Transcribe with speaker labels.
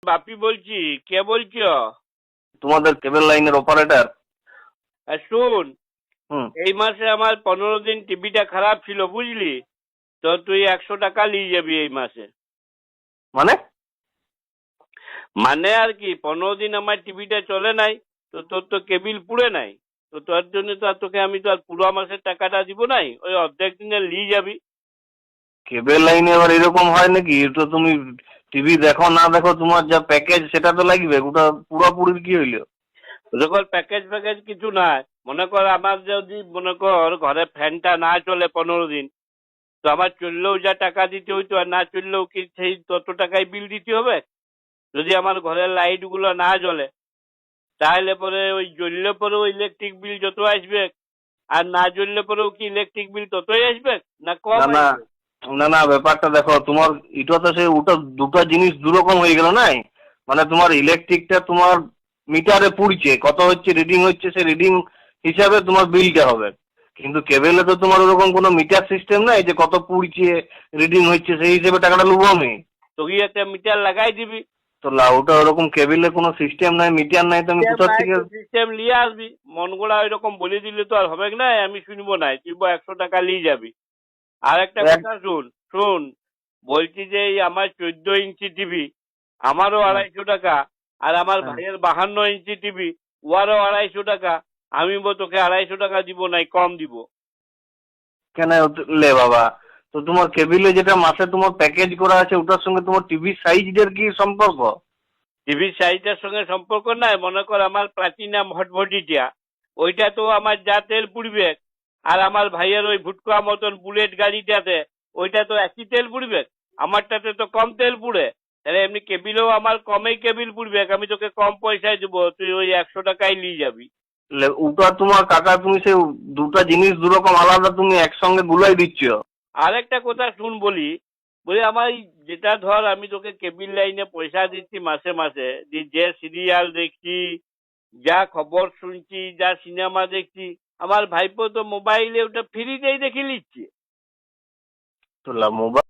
Speaker 1: বাপি বলছি। কে বলছো?
Speaker 2: তোমাদের কেবল লাইনের অপারেটর।
Speaker 1: শুন,
Speaker 2: হুম।
Speaker 1: এই মাসে আমার 15 দিন টিভিটা খারাপ ছিল, বুঝলি? তো তুই 100 টাকা নিয়ে যাবি এই মাসে।
Speaker 2: মানে?
Speaker 1: মানে আর কি, 15 দিন আমার টিভিটা চলে নাই। তো তোর তো কেবিল পুড়ে নাই। তো তোর জন্য তো আর তোকে আমি তো আর পুরো মাসের টাকাটা দিব নাই, ওই অর্ধেক দিনে নিয়ে যাবি।
Speaker 2: কেবল লাইনে আবার এরকম হয় নাকি? তো তুমি টিভি দেখো না দেখো, তোমার যা প্যাকেজ সেটা তো লাগবে। ওটা পুরোপুরি কি হইলো?
Speaker 1: যখন প্যাকেজ ফ্যাকেজ কিছু নাই, মনে কর আমার যদি মনে কর ঘরে ফ্যানটা না চলে 15 দিন, তো আমার চললেও যা টাকা দিতে হইতো আর না চললেও কি সেই তত টাকাই বিল দিতে হবে? যদি আমার ঘরের লাইট গুলো না জ্বলে, তাহলে পরে ওই জ্বললে পরেও ইলেকট্রিক বিল যত আসবে, আর না জ্বললে পরেও কি ইলেকট্রিক বিল ততই আসবে, না কম
Speaker 2: না না
Speaker 1: আসবে?
Speaker 2: না না, ব্যাপারটা দেখো তোমার। এটা তো সে ওটা দুটো জিনিস দুরকম হয়ে গেল নাই। মানে তোমার ইলেকট্রিকটা তোমার মিটারে পুড়ছে, কত হচ্ছে রিডিং হচ্ছে, সে রিডিং হিসাবে তোমার বিলটা হবে। কিন্তু কেবেলে তো তোমার ওরকম কোনো মিটার সিস্টেম নাই যে কত পুড়ছে রিডিং হচ্ছে সেই হিসেবে টাকাটা নেবো আমি।
Speaker 1: তুই একটা মিটার লাগাই দিবি।
Speaker 2: ওটা ওরকম কেবিলে কোনো সিস্টেম নাই, মিটার নাই, তো আমি কোথা থেকে?
Speaker 1: সিস্টেম নিয়ে আসবি, মন গড়া ওইরকম বলে দিলে তো আর হবে না, আমি শুনবো না। তুই 100 টাকা নিয়ে যাবি। আর একটা
Speaker 2: এক
Speaker 1: কথা শুন শুন, বলছি যে এই আমার 14 ইঞ্চি টিভি, আমারও 250 টাকা। আর আমার
Speaker 2: হ্যাঁ।
Speaker 1: ভাইয়ের 52 ইঞ্চি টিভি, ওয়ারও 250 টাকা। আমি তোকে 250 টাকা দিব নাই, কম দিব।
Speaker 2: কেন লে বাবা? তো তোমার কেবিলে যেটা মাসে তোমার প্যাকেজ করা আছে ওটার সঙ্গে তোমার টিভি সাইজের কি সম্পর্ক?
Speaker 1: টিভির সাইজটার সঙ্গে সম্পর্ক নাই। মনে কর আমার প্লাটিনাম হটভটিটা, ওইটা তো আমার যা তেল পুড়বে, আর আমার ভাইয়ের ওই ভুটকা মতন বুলেট গাড়িটাতে, ওইটা তো একই তেল পুড়বে। আমারটাতে তো কম তেল পুড়ে। তাহলে এমনি কেবিলেও আমার কমেই কেবিল পুড়বে, আমি তোকে কম পয়সায় দেবো, তুই ওই 100 টাকায় নিয়ে যাবি।
Speaker 2: ওটা তোমার কাকা, তুমি সে দুটা জিনিস দুরকম আলাদা তুমি একসঙ্গে গুলাই দিচ্ছ।
Speaker 1: আরেকটা কথা শুন বলি, বলি আমার যেটা ধর আমি তোকে কেবিল লাইনে পয়সা দিচ্ছি মাসে মাসে, যে সিরিয়াল দেখছি, যা খবর শুনছি, যা সিনেমা দেখছি, আমার ভাইপো তো মোবাইলে ওটা ফ্রিতেই দেখে নিচ্ছে।
Speaker 2: তো মোবাইল